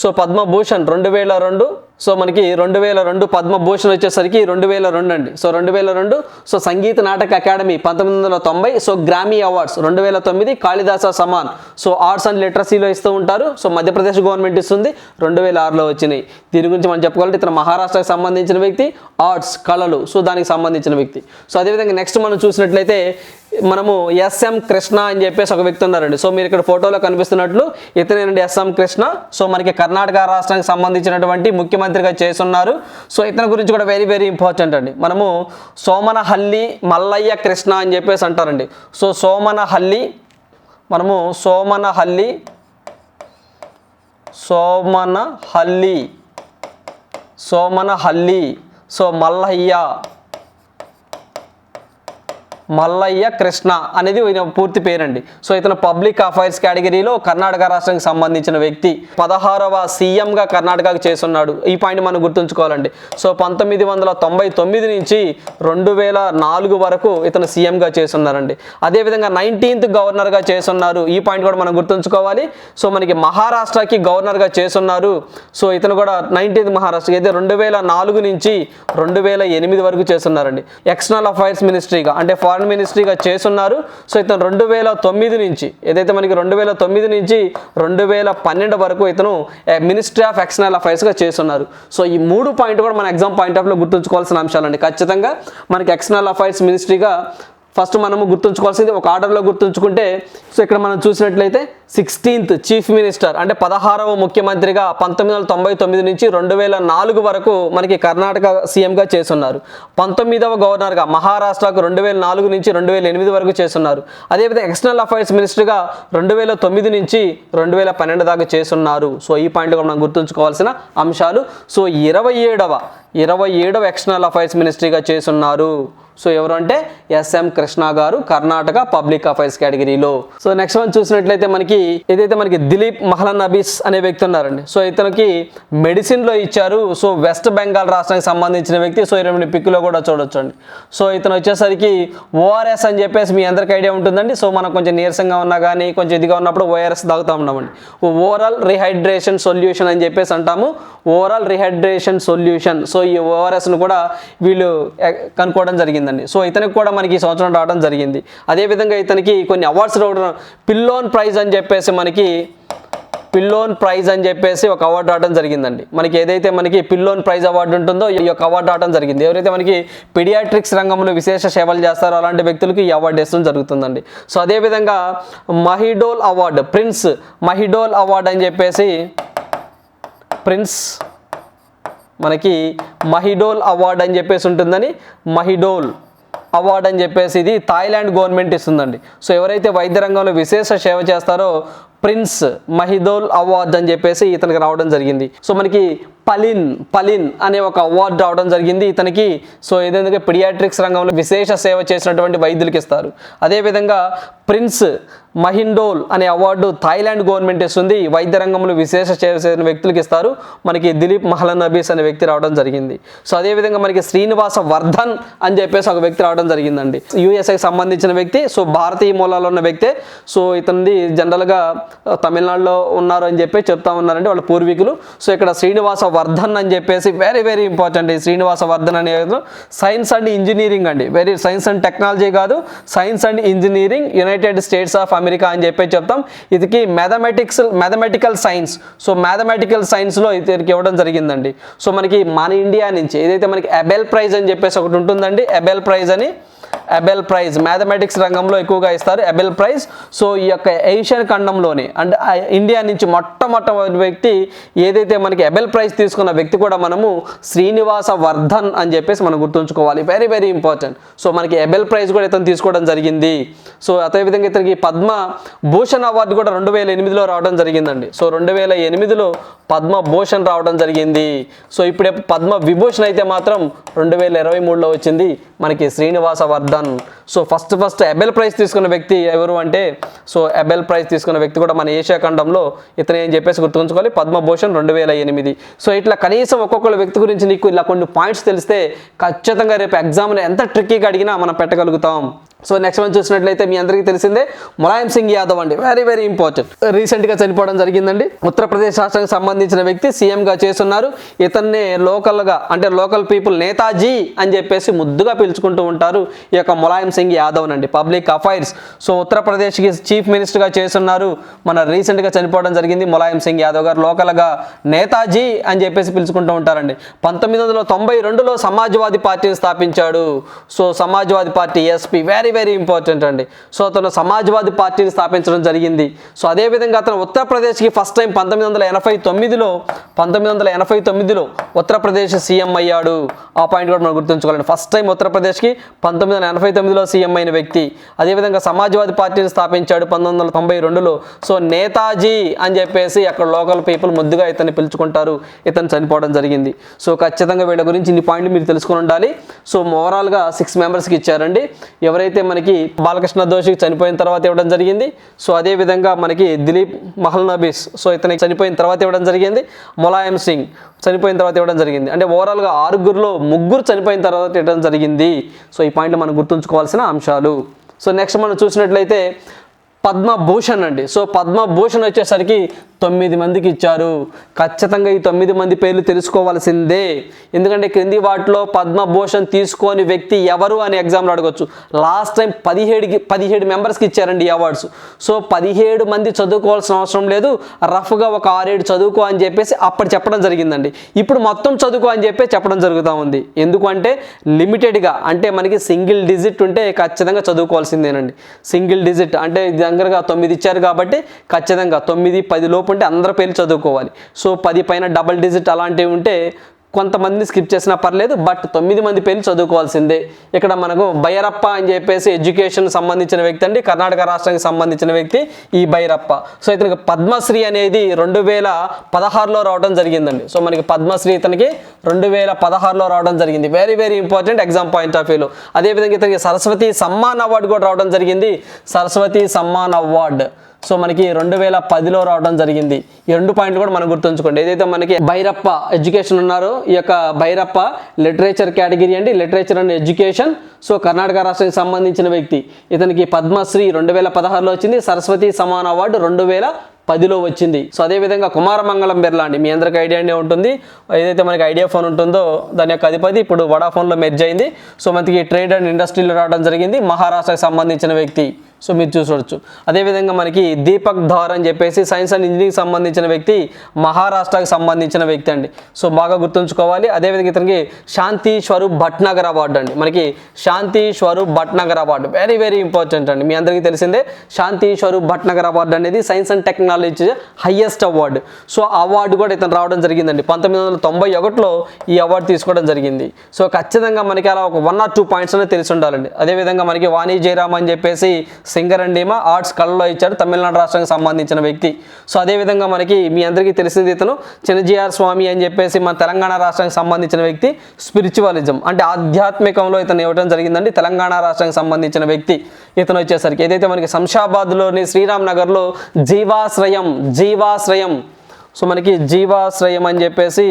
సో పద్మభూషణ్ 2002, సో మనకి 2002 పద్మభూషణ్ వచ్చేసరికి 2002 అండి. So 2002, so Sangeet Natak academy 1990, so Grammy awards 2009, Kalidas Samman so arts and లిటరసీలో ఇస్తూ ఉంటారు. సో మధ్యప్రదేశ్ గవర్నమెంట్ ఇస్తుంది, 2006లో వచ్చినాయి. దీని గురించి మనం చెప్పుకోవాలంటే ఇతను మహారాష్ట్రకు సంబంధించిన వ్యక్తి, ఆర్ట్స్ కళలు సో దానికి సంబంధించిన వ్యక్తి. సో అదేవిధంగా నెక్స్ట్ మనం చూసినట్లయితే మనము ఎస్ఎం కృష్ణ అని చెప్పేసి ఒక వ్యక్తి ఉన్నారండి. సో మీరు ఇక్కడ ఫోటోలో కనిపిస్తున్నట్లు ఇతనేనండి ఎస్ఎం కృష్ణ. సో మనకి కర్ణాటక రాష్ట్రానికి సంబంధించినటువంటి ముఖ్యమంత్రిగా చేస్తున్నారు. సో ఇతని గురించి కూడా వెరీ వెరీ ఇంపార్టెంట్ అండి. మనము సోమనహల్లి మల్లయ్య కృష్ణ అని చెప్పేసి అంటారండి. సో సోమనహల్లి సో మల్లయ్య కృష్ణ అనేది పూర్తి పేరండి. సో ఇతను పబ్లిక్ అఫైర్స్ కేటగిరీలో కర్ణాటక రాష్ట్రానికి సంబంధించిన వ్యక్తి. 16వ సీఎంగా కర్ణాటకకు చేస్తున్నాడు. ఈ పాయింట్ మనం గుర్తుంచుకోవాలండి. సో 1999 నుంచి 2004 వరకు ఇతను సీఎంగా చేస్తున్నారండి. అదేవిధంగా 19th గవర్నర్గా చేస్తున్నారు. ఈ పాయింట్ కూడా మనం గుర్తుంచుకోవాలి. సో మనకి మహారాష్ట్రకి గవర్నర్గా చేస్తున్నారు. సో ఇతను కూడా 19th మహారాష్ట్రకి అయితే 2004 నుంచి 2008 వరకు చేస్తున్నారండి. ఎక్స్టర్నల్ అఫైర్స్ మినిస్ట్రీగా అంటే ఫారెన్ మినిస్ట్రీగా చేస్తున్నారు. సో ఇతను 2009 నుంచి ఏదైతే మనకి 2009 నుంచి 2012 వరకు ఇతను మినిస్ట్రీ ఆఫ్ ఎక్స్టర్నల్ అఫైర్స్గా చేస్తున్నారు. సో ఈ 3 పాయింట్ కూడా మన ఎగ్జామ్ పాయింట్ ఆఫ్ లో గుర్తుంచుకోవాల్సిన అంశాలండి. ఖచ్చితంగా మనకి ఎక్స్టర్నల్ అఫైర్స్ మినిస్ట్రీగా ఫస్ట్ మనము గుర్తుంచుకోవాల్సింది ఒక ఆర్డర్లో గుర్తుంచుకుంటే, సో ఇక్కడ మనం చూసినట్లయితే 16th చీఫ్ మినిస్టర్ అంటే 16వ ముఖ్యమంత్రిగా 1999 నుంచి 2004 వరకు మనకి కర్ణాటక సీఎంగా చేస్తున్నారు. 19వ గవర్నర్గా మహారాష్ట్రకు 2004 నుంచి 2008 వరకు చేస్తున్నారు. అదేవిధంగా ఎక్స్టర్నల్ అఫైర్స్ మినిస్టర్గా 2009 నుంచి 2012 దాకా చేస్తున్నారు. సో ఈ పాయింట్ మనం గుర్తుంచుకోవాల్సిన అంశాలు. సో 27వ ఎక్స్టర్నల్ అఫైర్స్ మినిస్ట్రీగా చేస్తున్నారు. సో ఎవరు అంటే ఎస్ఎం కృష్ణ గారు కర్ణాటక పబ్లిక్ అఫైర్స్ కేటగిరీలో. సో నెక్స్ట్ వన్ చూసినట్లయితే మనకి ఏదైతే మనకి దిలీప్ మహలనబీస్ అనే వ్యక్తి ఉన్నారండి. సో ఇతనికి మెడిసిన్లో ఇచ్చారు. సో వెస్ట్ బెంగాల్ రాష్ట్రానికి సంబంధించిన వ్యక్తి. సో 20 పిక్లో కూడా చూడొచ్చు అండి. సో ఇతను వచ్చేసరికి ఓఆర్ఎస్ అని చెప్పేసి మీ అందరికి ఐడియా ఉంటుందండి. సో మనం కొంచెం నీరసంగా ఉన్నా కానీ కొంచెం ఇదిగా ఉన్నప్పుడు ఓఆర్ఎస్ తాగుతూ ఉన్నామండి. ఓవరాల్ రీహైడ్రేషన్ సొల్యూషన్ అని చెప్పేసి అంటాము. Overall rehydration solution. సో ఈ ఓఆర్ఎస్ను కూడా వీళ్ళు కనుక్కోవడం జరిగింది. సో ఇతనికి కూడా మనకి ఈ సంవత్సరం రావడం జరిగింది. అదేవిధంగా ఇతనికి కొన్ని అవార్డ్స్ రావడం, పిల్లోన్ ప్రైజ్ అని చెప్పేసి ఒక అవార్డు రావడం జరిగిందండి. మనకి ఏదైతే మనకి పిల్లోన్ ప్రైజ్ అవార్డు ఉంటుందో ఈ యొక్క అవార్డు రావడం జరిగింది. ఎవరైతే మనకి పీడియాట్రిక్స్ రంగంలో విశేష సేవలు చేస్తారో అలాంటి వ్యక్తులకు ఈ అవార్డు ఇస్తడం జరుగుతుందండి. సో అదేవిధంగా మహిడోల్ అవార్డు, ప్రిన్స్ మహిడోల్ అవార్డు అని చెప్పేసి మనకి మహిడోల్ అవార్డు అని చెప్పేసి ఉంటుందని మహిడోల్ అవార్డు అని చెప్పేసి ఇది థాయిలాండ్ గవర్నమెంట్ ఇస్తుందండి. సో ఎవరైతే వైద్య రంగంలో విశేష సేవ చేస్తారో ప్రిన్స్ మహిడోల్ అవార్డు అని చెప్పేసి ఇతనికి రావడం జరిగింది. సో మనకి పలిన్ అనే ఒక అవార్డు రావడం జరిగింది ఇతనికి. సో ఏదైతే పిడియాట్రిక్స్ రంగంలో విశేష సేవ చేసినటువంటి వైద్యులకు ఇస్తారు. అదేవిధంగా ప్రిన్స్ మహిడోల్ అనే అవార్డు థాయిలాండ్ గవర్నమెంట్ ఇస్తుంది. వైద్య రంగంలో విశేష సేవ చేసిన వ్యక్తులకు ఇస్తారు. మనకి దిలీప్ మహలనబీస్ అనే వ్యక్తి రావడం జరిగింది. సో అదేవిధంగా మనకి శ్రీనివాస వర్ధన్ అని చెప్పేసి ఒక వ్యక్తి రావడం జరిగిందండి. యూఎస్ఐకి సంబంధించిన వ్యక్తి. సో భారతీయ మూలాల్లో ఉన్న వ్యక్తే. సో ఇతనిది జనరల్గా తమిళనాడులో ఉన్నారు అని చెప్పి చెప్తా ఉన్నారండి వాళ్ళ పూర్వీకులు. సో ఇక్కడ శ్రీనివాస వర్ధన్ అని చెప్పేసి వెరీ వెరీ ఇంపార్టెంట్. ఈ శ్రీనివాస వర్ధన్ అనేది సైన్స్ అండ్ ఇంజనీరింగ్ అండి, వెరీ సైన్స్ అండ్ టెక్నాలజీ కాదు, science and engineering, United states of America అని చెప్పి చెప్తాం. ఇది మ్యాథమెటికల్ సైన్స్. సో మ్యాథమెటికల్ సైన్స్లో ఇతనికి ఇవ్వడం జరిగిందండి. సో మనకి మన ఇండియా నుంచి ఏదైతే మనకి అబెల్ ప్రైజ్ అని చెప్పేసి ఒకటి ఉంటుందండి, అబెల్ ప్రైజ్ మ్యాథమెటిక్స్ రంగంలో ఎక్కువగా ఇస్తారు అబెల్ ప్రైజ్. సో ఈ యొక్క ఏషియన్ ఖండంలోనే అంటే ఇండియా నుంచి మొట్టమొదటి వ్యక్తి ఏదైతే మనకి అబెల్ ప్రైజ్ తీసుకున్న వ్యక్తి కూడా మనము శ్రీనివాస వర్ధన్ అని చెప్పేసి మనం గుర్తుంచుకోవాలి, వెరీ వెరీ ఇంపార్టెంట్. సో మనకి అబెల్ ప్రైజ్ కూడా ఇతను తీసుకోవడం జరిగింది. సో అదేవిధంగా ఇతనికి పద్మ భూషణ్ అవార్డు కూడా 2008లో రావడం జరిగిందండి. సో 2008లో పద్మ భూషణ్ రావడం జరిగింది. సో ఇప్పుడే పద్మ విభూషణ్ అయితే మాత్రం 2023లో వచ్చింది మనకి Srinivasa Vardhan. So first Abel prize తీసుకున్న వ్యక్తి ఎవరు అంటే, సో అబెల్ ప్రైజ్ తీసుకున్న వ్యక్తి కూడా మన ఏషియా ఖండంలో ఇతనే అని చెప్పేసి గుర్తుంచుకోవాలి, పద్మభూషణ్ 2008. సో ఇట్లా కనీసం ఒక్కొక్క వ్యక్తి గురించి నీకు ఇలా కొన్ని పాయింట్స్ తెలిస్తే ఖచ్చితంగా రేపు ఎగ్జామ్ని ఎంత ట్రిక్కీగా అడిగినా మనం పెట్టగలుగుతాం. సో నెక్స్ట్ మనం చూసినట్లయితే మీ అందరికీ తెలిసిందే ములాయం సింగ్ యాదవ్ అండి, వెరీ వెరీ ఇంపార్టెంట్. రీసెంట్గా చనిపోవడం జరిగిందండి. ఉత్తరప్రదేశ్ రాష్ట్రానికి సంబంధించిన వ్యక్తి సీఎంగా చేస్తున్నారు. ఇతన్ని లోకల్ పీపుల్ నేతాజీ అని చెప్పేసి ముద్దుగా పిలుచుకుంటూ ఉంటారు ఈ యొక్క ములాయం సింగ్ యాదవ్ అండి, పబ్లిక్ అఫైర్స్. సో ఉత్తరప్రదేశ్కి చీఫ్ మినిస్టర్గా చేస్తున్నారు. మన రీసెంట్గా చనిపోవడం జరిగింది ములాయం సింగ్ యాదవ్ గారు. లోకల్గా నేతాజీ అని చెప్పేసి పిలుచుకుంటూ ఉంటారండి. 1992లో సమాజ్వాదీ పార్టీని స్థాపించాడు. So Samajwadi party SP, very very important అండి. సో అతను సమాజ్వాదీ పార్టీని స్థాపించడం జరిగింది. సో అదేవిధంగా అతను ఉత్తరప్రదేశ్కి ఫస్ట్ టైం 1989లో ఉత్తరప్రదేశ్ సీఎం అయ్యాడు. ఆ పాయింట్ కూడా మనం గుర్తుంచుకోవాలండి. ఫస్ట్ టైం ఉత్తరప్రదేశ్కి 1989లో సీఎం అయిన వ్యక్తి. అదేవిధంగా సమాజ్వాదీ పార్టీని స్థాపించాడు 1992లో. సో నేతాజీ అని చెప్పేసి అక్కడ లోకల్ పీపుల్ ముద్దుగా ఇతన్ని పిలుచుకుంటారు. ఇతను చనిపోవడం జరిగింది. సో ఖచ్చితంగా వీళ్ళ గురించి ఇన్ని పాయింట్లు మీరు తెలుసుకొని ఉండాలి. సో ఓవరాల్గా 6 మెంబర్స్కి ఇచ్చారండి. ఎవరైతే మనకి బాలకృష్ణ దోషికి చనిపోయిన తర్వాత ఇవ్వడం జరిగింది. సో అదేవిధంగా మనకి దిలీప్ మహల్నబీస్, సో ఇతనికి చనిపోయిన తర్వాత ఇవ్వడం జరిగింది. ములాయం సింగ్ చనిపోయిన తర్వాత ఇవ్వడం జరిగింది. అంటే ఓవరాల్గా 6గురిలో 3 చనిపోయిన తర్వాత ఇవ్వడం జరిగింది. సో ఈ పాయింట్లు మనం గుర్తుంచుకోవాల్సిన అంశాలు. సో నెక్స్ట్ మనం చూసినట్లయితే పద్మభూషణ్ అండి. సో పద్మభూషణ్ వచ్చేసరికి 9 మందికి ఇచ్చారు. ఖచ్చితంగా ఈ 9 మంది పేర్లు తెలుసుకోవాల్సిందే. ఎందుకంటే క్రింది వాటిలో పద్మభూషణ్ తీసుకోని వ్యక్తి ఎవరు అని ఎగ్జామ్లో అడగొచ్చు. లాస్ట్ టైం 17 మెంబర్స్కి ఇచ్చారండి ఈ అవార్డ్స్. సో 17 మంది చదువుకోవాల్సిన అవసరం లేదు, రఫ్గా ఒక 6-7 చదువుకో అని చెప్పేసి అప్పుడు చెప్పడం జరిగిందండి. ఇప్పుడు మొత్తం చదువుకో అని చెప్పి చెప్పడం జరుగుతూ ఉంది. ఎందుకంటే లిమిటెడ్గా, అంటే మనకి సింగిల్ డిజిట్ ఉంటే ఖచ్చితంగా చదువుకోవాల్సిందేనండి. సింగిల్ డిజిట్ అంటే దగ్గరగా 9 ఇచ్చారు కాబట్టి ఖచ్చితంగా 9, 10 లోపు ఉంటే అందరి పేర్లు చదువుకోవాలి. సో 10 పైన డబుల్ డిజిట్ అలాంటివి ఉంటే కొంతమంది స్కిప్ చేసినా పర్లేదు, బట్ 9 మంది పేర్లు చదువుకోవాల్సిందే. ఇక్కడ మనకు భైరప్ప అని చెప్పేసి ఎడ్యుకేషన్ సంబంధించిన వ్యక్తి అండి, కర్ణాటక రాష్ట్రానికి సంబంధించిన వ్యక్తి ఈ భైరప్ప. సో ఇతనికి పద్మశ్రీ అనేది 2016లో రావడం జరిగిందండి. సో మనకి పద్మశ్రీ ఇతనికి 2016లో రావడం జరిగింది. Very very important exam point of వ్యూలో. అదేవిధంగా ఇతనికి సరస్వతి సమ్మాన్ అవార్డు కూడా రావడం జరిగింది. సరస్వతి సమ్మాన్ అవార్డు సో మనకి 2010లో రావడం జరిగింది. ఈ 2 పాయింట్లు కూడా మనం గుర్తుంచుకోండి. ఏదైతే మనకి భైరప్ప ఎడ్యుకేషన్ ఉన్నారో ఈ యొక్క భైరప్ప లిటరేచర్ కేటగిరీ అండి, literature and education. So Karnataka రాష్ట్రానికి సంబంధించిన వ్యక్తి. ఇతనికి పద్మశ్రీ 2016లో వచ్చింది. సరస్వతి సమ్మాన్ అవార్డు 2010లో వచ్చింది. సో అదేవిధంగా కుమారమంగళం బిర్లా అండి, మీ అందరికి ఐడియానే ఉంటుంది. ఏదైతే మనకి ఐడియా ఫోన్ ఉంటుందో దాని యొక్క అధిపతి ఇప్పుడు వడాఫోన్లో మెర్జ్ అయింది. సో మనకి ట్రేడ్ అండ్ ఇండస్ట్రీలో రావడం జరిగింది. మహారాష్ట్రకు సంబంధించిన వ్యక్తి. సో మీరు చూసవచ్చు. అదేవిధంగా మనకి దీపక్ ధార్ అని చెప్పేసి సైన్స్ అండ్ ఇంజనీరింగ్ సంబంధించిన వ్యక్తి, మహారాష్ట్రకు సంబంధించిన వ్యక్తి అండి. సో బాగా గుర్తుంచుకోవాలి. అదేవిధంగా ఇతనికి శాంతి స్వరూప్ భట్నగర్ అవార్డు అండి, మనకి Shanti Swarup Bhatnagar award very very important అండి. మీ అందరికీ తెలిసిందే శాంతి స్వరూప్ భట్నగర్ అవార్డు అనేది science and technology highest award. So award కూడా ఇతను రావడం జరిగిందండి. 1991లో ఈ అవార్డు తీసుకోవడం జరిగింది. సో ఖచ్చితంగా మనకి అలా ఒక 1 or 2 పాయింట్స్ అనేది తెలిసి ఉండాలండి. అదేవిధంగా మనకి వాణి జయరామ్ అని చెప్పేసి సింగర్ అండి, ఆర్ట్స్ కళలో ఇచ్చారు, తమిళనాడు రాష్ట్రానికి సంబంధించిన వ్యక్తి. సో అదేవిధంగా మనకి మీ అందరికీ తెలిసింది ఇతను చిన్నజీఆర్ స్వామి అని చెప్పేసి మన తెలంగాణ రాష్ట్రానికి సంబంధించిన వ్యక్తి. స్పిరిచువలిజం అంటే ఆధ్యాత్మికంలో ఇతను ఇవ్వడం జరిగిందండి, తెలంగాణ రాష్ట్రానికి సంబంధించిన వ్యక్తి. ఇతను వచ్చేసరికి ఏదైతే మనకి శంషాబాద్లోని శ్రీరామ్ నగర్లో జీవాశ్రయం సో మనకి జీవాశ్రయం అని చెప్పేసి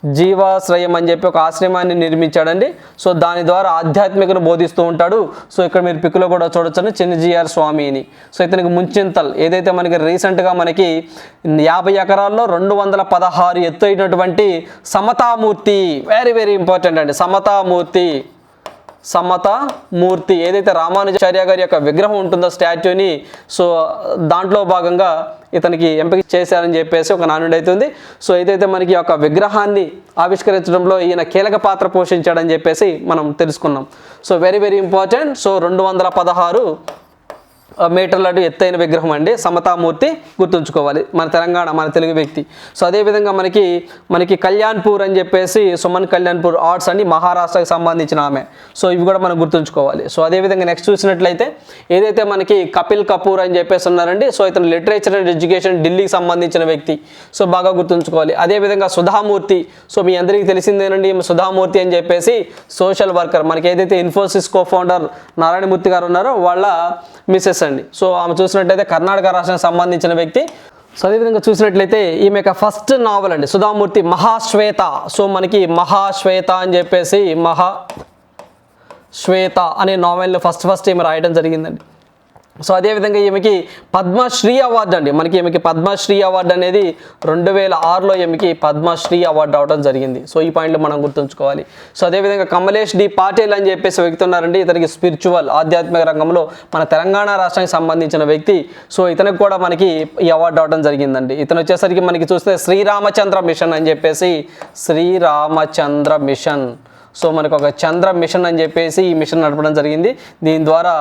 జీవాశ్రయం అని చెప్పి ఒక ఆశ్రమాన్ని నిర్మించాడండి. సో దాని ద్వారా ఆధ్యాత్మికను బోధిస్తూ ఉంటాడు. సో ఇక్కడ మీరు పిక్లో కూడా చూడొచ్చండి చిన్నజీఆర్ స్వామిని. సో ఇతనికి ముంచింతల్ ఏదైతే మనకి రీసెంట్గా మనకి 50 ఎకరాల్లో 216 ఎత్తు అయినటువంటి సమతామూర్తి, వెరీ వెరీ ఇంపార్టెంట్ అండి, సమతామూర్తి ఏదైతే రామానుజాచార్య గారి యొక్క విగ్రహం ఉంటుందో స్టాట్యూని, సో దాంట్లో భాగంగా ఇతనికి ఎంపిక చేశారని చెప్పేసి ఒక నానుడి అవుతుంది. సో ఏదైతే మనకి ఒక విగ్రహాన్ని ఆవిష్కరించడంలో ఈయన కీలక పాత్ర పోషించాడని చెప్పేసి మనం తెలుసుకున్నాం. So very very important. So 216 మీటర్ల ఎత్తైన విగ్రహం అండి సమతామూర్తి, గుర్తుంచుకోవాలి, మన తెలంగాణ, మన తెలుగు వ్యక్తి. సో అదేవిధంగా మనకి కళ్యాణ్పూర్ అని చెప్పేసి సుమన్ కళ్యాణ్పూర్ ఆర్ట్స్ అండి, మహారాష్ట్రకి సంబంధించిన ఆమె. సో ఇవి కూడా మనం గుర్తుంచుకోవాలి. సో అదేవిధంగా నెక్స్ట్ చూసినట్లయితే ఏదైతే మనకి కపిల్ కపూర్ అని చెప్పేసి ఉన్నారండి. సో ఇతను లిటరేచర్ అండ్ ఎడ్యుకేషన్ ఢిల్లీకి సంబంధించిన వ్యక్తి. సో బాగా గుర్తుంచుకోవాలి. అదేవిధంగా సుధామూర్తి, సో మీ అందరికీ తెలిసిందేనండి సుధామూర్తి అని చెప్పేసి సోషల్ వర్కర్, మనకి ఏదైతే ఇన్ఫోసిస్ కో ఫౌండర్ నారాయణమూర్తి గారు ఉన్నారో వాళ్ళ మిసెస్ అండి. సో ఆమె చూసినట్లయితే కర్ణాటక రాష్ట్రానికి సంబంధించిన వ్యక్తి. సో అదేవిధంగా చూసినట్లయితే ఈమె యొక్క ఫస్ట్ నావల్ అండి సుధామూర్తి మహాశ్వేత. సో మనకి మహాశ్వేత అని చెప్పేసి మహాశ్వేత అనే నావెల్ని ఫస్ట్ ఈమె రాయడం జరిగిందండి. సో అదేవిధంగా ఈమెకి పద్మశ్రీ అవార్డు అండి, ఈమెకి పద్మశ్రీ అవార్డు అనేది 2006లో ఈమెకి పద్మశ్రీ అవార్డు రావడం జరిగింది. సో ఈ పాయింట్లు మనం గుర్తుంచుకోవాలి. సో అదేవిధంగా కమలేష్ డి పాటిల్ అని చెప్పేసి వ్యక్తి ఉన్నారండి. ఇతనికి స్పిరిచువల్ ఆధ్యాత్మిక రంగంలో మన తెలంగాణ రాష్ట్రానికి సంబంధించిన వ్యక్తి. సో ఇతనికి కూడా మనకి ఈ అవార్డు రావడం జరిగిందండి. ఇతను వచ్చేసరికి మనకి చూస్తే శ్రీరామచంద్ర మిషన్ అని చెప్పేసి శ్రీరామచంద్ర మిషన్. సో మనకు ఒక చంద్ర మిషన్ అని చెప్పేసి ఈ మిషన్ నడపడం జరిగింది. దీని ద్వారా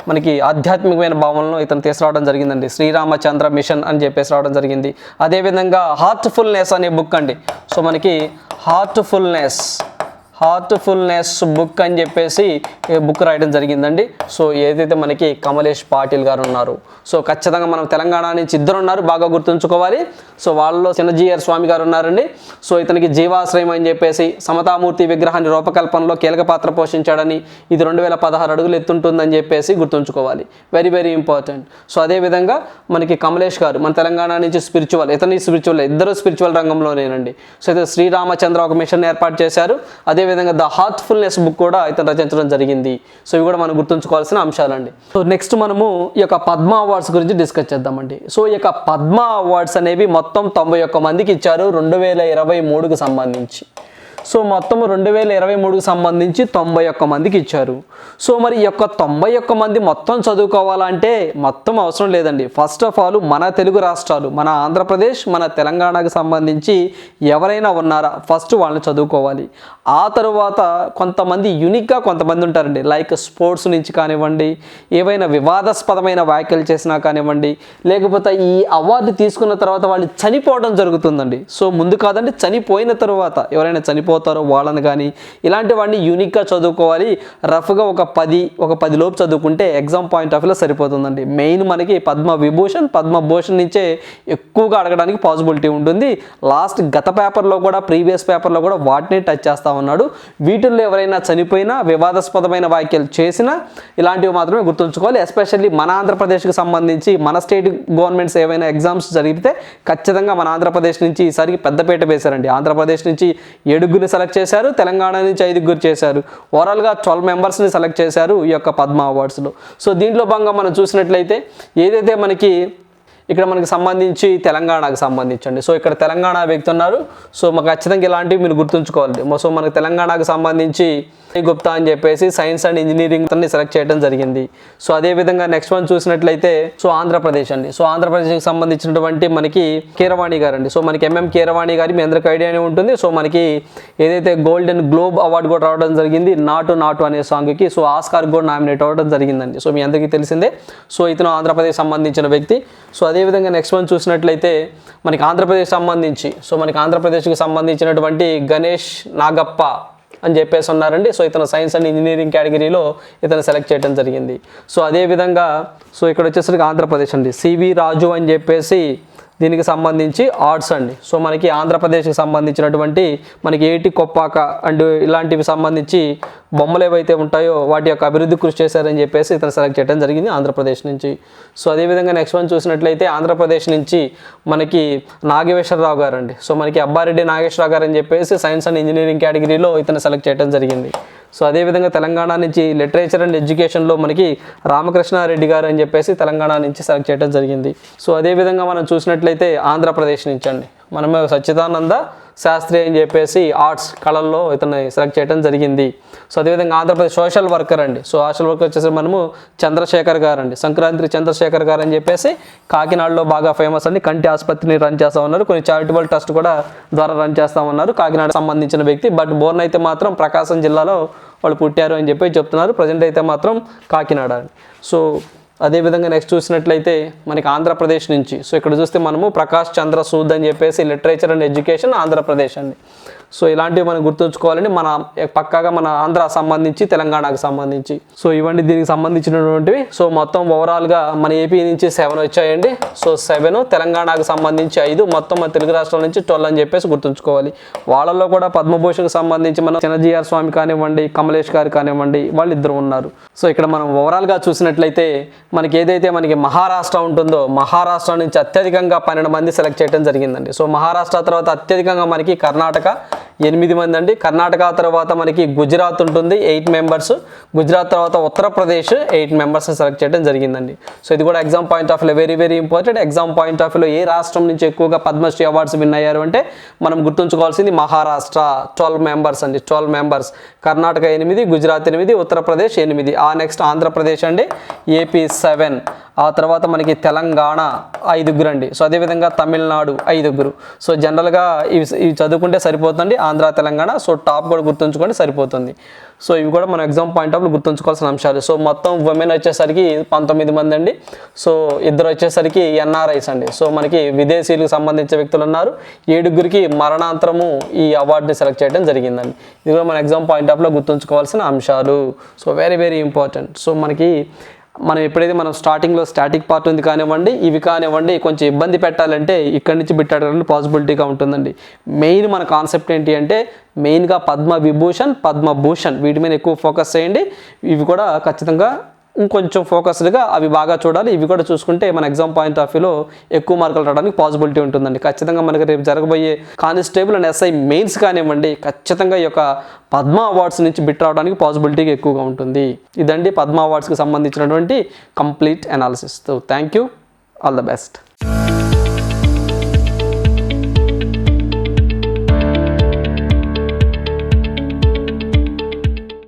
మనకి ఆధ్యాత్మికమైన భావనలను ఇతను తీసుకురావడం జరిగిందండి. శ్రీరామచంద్ర మిషన్ అని చెప్పేసి రావడం జరిగింది. అదేవిధంగా హార్ట్ఫుల్నెస్ అనే బుక్ అండి. సో మనకి హార్ట్ఫుల్నెస్ బుక్ అని చెప్పేసి బుక్ రాయడం జరిగిందండి. సో ఏదైతే మనకి కమలేష్ పాటిల్ గారు ఉన్నారు. సో ఖచ్చితంగా మనం తెలంగాణ నుంచి ఇద్దరు ఉన్నారు, బాగా గుర్తుంచుకోవాలి. సో వాళ్ళలో చిన్నజీఆర్ స్వామి గారు ఉన్నారండి. సో ఇతనికి జీవాశ్రయం అని చెప్పేసి సమతామూర్తి విగ్రహాన్ని రూపకల్పనలో కీలక పాత్ర పోషించాడని, ఇది 2016 అడుగులు ఎత్తుంటుందని చెప్పేసి గుర్తుంచుకోవాలి, వెరీ వెరీ ఇంపార్టెంట్. సో అదేవిధంగా మనకి కమలేష్ గారు మన తెలంగాణ నుంచి స్పిరిచువల్, ఇద్దరు స్పిరిచువల్ రంగంలోనేనండి. సో అయితే శ్రీరామచంద్ర ఒక మిషన్ ఏర్పాటు చేశారు. అదేవిధంగా ద హార్ట్ఫుల్నెస్ బుక్ కూడా ఇతను రచించడం జరిగింది. సో ఇవి కూడా మనం గుర్తుంచుకోవాల్సిన అంశాలండి. సో నెక్స్ట్ మనము ఈ యొక్క పద్మ అవార్డ్స్ గురించి డిస్కస్ చేద్దామండి. సో ఈ యొక్క పద్మ అవార్డ్స్ అనేవి మొత్తం 91 మందికి ఇచ్చారు 2023కి సంబంధించి. సో మొత్తం 2023కి సంబంధించి 91 మందికి ఇచ్చారు. సో మరి ఈ యొక్క 91 మంది మొత్తం చదువుకోవాలంటే మొత్తం అవసరం లేదండి. ఫస్ట్ ఆఫ్ ఆల్ మన తెలుగు రాష్ట్రాలు, మన ఆంధ్రప్రదేశ్, మన తెలంగాణకు సంబంధించి ఎవరైనా ఉన్నారా ఫస్ట్ వాళ్ళని చదువుకోవాలి. ఆ తరువాత కొంతమంది యూనిక్గా కొంతమంది ఉంటారండి, లైక్ స్పోర్ట్స్ నుంచి కానివ్వండి, ఏవైనా వివాదాస్పదమైన వ్యాఖ్యలు చేసినా కానివ్వండి, లేకపోతే ఈ అవార్డు తీసుకున్న తర్వాత వాళ్ళు చనిపోవడం జరుగుతుందండి. సో ముందు కాదండి, చనిపోయిన తర్వాత ఎవరైనా చనిపోతారో వాళ్ళని కానీ ఇలాంటి వాడిని యూనిక్గా చదువుకోవాలి. రఫ్గా ఒక 10 లోపు చదువుకుంటే ఎగ్జామ్ పాయింట్ ఆఫ్ వ్యూలో సరిపోతుందండి. మెయిన్ మనకి పద్మభూషణ్ నుంచే ఎక్కువగా అడగడానికి పాసిబిలిటీ ఉంటుంది. లాస్ట్ గత పేపర్లో కూడా, ప్రీవియస్ పేపర్లో కూడా వాటిని టచ్ చేస్తా ఉన్నాడు. వీటిల్లో ఎవరైనా చనిపోయినా, వివాదాస్పదమైన వ్యాఖ్యలు చేసినా ఇలాంటివి మాత్రమే గుర్తుంచుకోవాలి. ఎస్పెషల్లీ మన ఆంధ్రప్రదేశ్కి సంబంధించి మన స్టేట్ గవర్నమెంట్స్ ఏవైనా ఎగ్జామ్స్ జరిగితే ఖచ్చితంగా మన ఆంధ్రప్రదేశ్ నుంచి ఈసారికి పెద్దపీట వేశారండి. ఆంధ్రప్రదేశ్ నుంచి 7 సెలెక్ట్ చేశారు, తెలంగాణ నుంచి 5 చేశారు. ఓవరాల్గా 12 మెంబర్స్ని సెలెక్ట్ చేశారు ఈ యొక్క పద్మ అవార్డ్స్లో. సో దీంట్లో భాగంగా మనం చూసినట్లయితే ఏదైతే ఇక్కడ మనకి సంబంధించి తెలంగాణకు సంబంధించండి. సో ఇక్కడ తెలంగాణ వ్యక్తి ఉన్నారు. సో మాకు ఖచ్చితంగా ఇలాంటివి మీరు గుర్తుంచుకోవాలి. సో మనకు తెలంగాణకు సంబంధించి గుప్తా అని చెప్పేసి సైన్స్ అండ్ ఇంజనీరింగ్ అన్ని సెలెక్ట్ చేయడం జరిగింది. సో అదేవిధంగా నెక్స్ట్ వన్ చూసినట్లయితే సో ఆంధ్రప్రదేశ్ అండి. సో ఆంధ్రప్రదేశ్కి సంబంధించినటువంటి మనకి కీరవాణి గారు అండి. సో మనకి ఎంఎం కీరవాణి గారి మీ అందరికీ ఐడియానే ఉంటుంది. సో మనకి ఏదైతే గోల్డెన్ గ్లోబ్ అవార్డు కూడా రావడం జరిగింది నాటు అనే సాంగ్కి. సో ఆస్కార్ కూడా నామినేట్ అవ్వడం జరిగిందండి. సో మీ అందరికీ తెలిసిందే. సో ఇతను ఆంధ్రప్రదేశ్ సంబంధించిన వ్యక్తి. సో అదేవిధంగా నెక్స్ట్ వన్ చూసినట్లయితే మనకి ఆంధ్రప్రదేశ్కి సంబంధించినటువంటి గణేష్ నాగప్ప అని చెప్పేసి ఉన్నారండి. సో ఇతను సైన్స్ అండ్ ఇంజనీరింగ్ కేటగిరీలో ఇతను సెలెక్ట్ చేయడం జరిగింది. సో అదేవిధంగా సో ఇక్కడ వచ్చేసరికి ఆంధ్రప్రదేశ్ అండి, సివి రాజు అని చెప్పేసి దీనికి సంబంధించి ఆర్ట్స్ అండి. సో మనకి ఆంధ్రప్రదేశ్కి సంబంధించినటువంటి మనకి ఏటి కొప్పాక అండ్ ఇలాంటివి సంబంధించి బొమ్మలు ఏవైతే ఉంటాయో వాటి యొక్క అభివృద్ధి కృషి చేశారని చెప్పేసి ఇతను సెలెక్ట్ చేయడం జరిగింది ఆంధ్రప్రదేశ్ నుంచి. సో అదేవిధంగా నెక్స్ట్ వన్ చూసినట్లయితే ఆంధ్రప్రదేశ్ నుంచి మనకి నాగేశ్వరరావు గారు అండి. సో మనకి అబ్బారెడ్డి నాగేశ్వరరావు గారు అని చెప్పేసి సైన్స్ అండ్ ఇంజనీరింగ్ కేటగిరీలో ఇతను సెలెక్ట్ చేయడం జరిగింది. సో అదేవిధంగా తెలంగాణ నుంచి లిటరేచర్ అండ్ ఎడ్యుకేషన్లో మనకి రామకృష్ణారెడ్డి గారు అని చెప్పేసి తెలంగాణ నుంచి సెలెక్ట్ చేయడం జరిగింది. సో అదేవిధంగా మనం చూసినట్లయితే ఆంధ్రప్రదేశ్ నుంచి అండి మనము సచ్చిదానంద శాస్త్రి అని చెప్పేసి ఆర్ట్స్ కళల్లో ఇతన్ని సెలెక్ట్ చేయడం జరిగింది. సో అదేవిధంగా ఆంధ్రప్రదేశ్ సోషల్ వర్కర్ అండి. సో సోషల్ వర్కర్ వచ్చేసి మనము చంద్రశేఖర్ గారు అండి, సంక్రాంతి చంద్రశేఖర్ గారు అని చెప్పేసి కాకినాడలో బాగా ఫేమస్ అండి. కంటి ఆసుపత్రిని రన్ చేస్తూ ఉన్నారు, కొన్ని చారిటబుల్ ట్రస్ట్ కూడా ద్వారా రన్ చేస్తూ ఉన్నారు. కాకినాడ సంబంధించిన వ్యక్తి, బట్ బోర్న్ అయితే మాత్రం ప్రకాశం జిల్లాలో వాళ్ళు పుట్టారు అని చెప్పి చెప్తున్నారు. ప్రజెంట్ అయితే మాత్రం కాకినాడ అండి. సో అదేవిధంగా నెక్స్ట్ చూసినట్లయితే మనకి ఆంధ్రప్రదేశ్ నుంచి సో ఇక్కడ చూస్తే మనము ప్రకాష్ చంద్ర సూద్ అని చెప్పేసి లిటరేచర్ అండ్ ఎడ్యుకేషన్ ఆంధ్రప్రదేశ్ అండి. సో ఇలాంటివి మనం గుర్తుంచుకోవాలండి, మన పక్కాగా మన ఆంధ్ర సంబంధించి తెలంగాణకు సంబంధించి. సో ఇవన్నీ దీనికి సంబంధించినటువంటివి. సో మొత్తం ఓవరాల్గా మన ఏపీ నుంచి 7 వచ్చాయండి. సో 7, తెలంగాణకు సంబంధించి 5, మొత్తం మన తెలుగు రాష్ట్రాల నుంచి 12 అని చెప్పేసి గుర్తుంచుకోవాలి. వాళ్ళల్లో కూడా పద్మభూషణ్కి సంబంధించి మనం చిన్నజీఆర్ స్వామి కానివ్వండి, కమలేష్ గారు కానివ్వండి, వాళ్ళు ఇద్దరు ఉన్నారు. సో ఇక్కడ మనం ఓవరాల్గా చూసినట్లయితే మనకి ఏదైతే మనకి మహారాష్ట్ర ఉంటుందో మహారాష్ట్ర నుంచి అత్యధికంగా 12 మంది సెలెక్ట్ చేయడం జరిగిందండి. సో మహారాష్ట్ర తర్వాత అత్యధికంగా మనకి కర్ణాటక 8 మంది అండి. కర్ణాటక తర్వాత మనకి గుజరాత్ ఉంటుంది 8 మెంబర్స్. గుజరాత్ తర్వాత ఉత్తరప్రదేశ్ 8 మెంబర్స్ సెలెక్ట్ చేయడం జరిగిందండి. సో ఇది కూడా ఎగ్జామ్ పాయింట్ ఆఫ్ వ్యూలో very very important. Exam point of వ్యూలో ఏ రాష్ట్రం నుంచి ఎక్కువగా పద్మశ్రీ అవార్డ్స్ విన్ అయ్యారు అంటే మనం గుర్తుంచుకోవాల్సింది మహారాష్ట్ర 12 మెంబర్స్ అండి, 12 మెంబర్స్. కర్ణాటక 8, గుజరాత్ 8, ఉత్తరప్రదేశ్ 8. ఆ నెక్స్ట్ ఆంధ్రప్రదేశ్ అండి, ఏపీ 7, ఆ తర్వాత మనకి తెలంగాణ 5 అండి. సో అదేవిధంగా తమిళనాడు 5. సో జనరల్గా ఇవి చదువుకుంటే సరిపోతుంది, ఆంధ్ర తెలంగాణ. సో టాప్ కూడా గుర్తుంచుకోండి సరిపోతుంది. సో ఇవి కూడా మన ఎగ్జామ్ పాయింట్ ఆఫ్ గుర్తుంచుకోవాల్సిన అంశాలు. సో మొత్తం ఉమెన్ వచ్చేసరికి 19 మంది అండి. సో 2 వచ్చేసరికి ఎన్ఆర్ఐస్ అండి. సో మనకి విదేశీయులకు సంబంధించిన వ్యక్తులు ఉన్నారు. 7 మరణాంతరము ఈ అవార్డుని సెలెక్ట్ చేయడం జరిగిందండి. ఇది కూడా మన ఎగ్జామ్ పాయింట్ ఆఫ్లో గుర్తుంచుకోవాల్సిన అంశాలు. So very very important. So మనం ఎప్పుడైతే మనం స్టార్టింగ్లో స్టాటిక్ పార్ట్ ఉంది కానివ్వండి, ఇవి కానివ్వండి, కొంచెం ఇబ్బంది పెట్టాలంటే ఇక్కడి నుంచి పెట్టడానికి పాసిబిలిటీగా ఉంటుందండి. మెయిన్ మన కాన్సెప్ట్ ఏంటి అంటే మెయిన్గా పద్మవిభూషణ్, పద్మభూషణ్ వీటి మీద ఎక్కువ ఫోకస్ చేయండి. ఇవి కూడా ఖచ్చితంగా ఇంకొంచెం ఫోకస్డ్గా అవి బాగా చూడాలి. ఇవి కూడా చూసుకుంటే మన ఎగ్జామ్ పాయింట్ ఆఫ్ వ్యూలో ఎక్కువ మార్కులు రావడానికి పాసిబిలిటీ ఉంటుందండి. ఖచ్చితంగా మనకి రేపు జరగబోయే కానిస్టేబుల్ అండ్ ఎస్ఐ మెయిన్స్ కానివ్వండి, ఖచ్చితంగా ఈ యొక్క పద్మ అవార్డ్స్ నుంచి బిట్ రావడానికి పాసిబిలిటీ ఎక్కువగా ఉంటుంది. ఇదండి పద్మ అవార్డ్స్కి సంబంధించినటువంటి complete analysis. So thank you, all the best.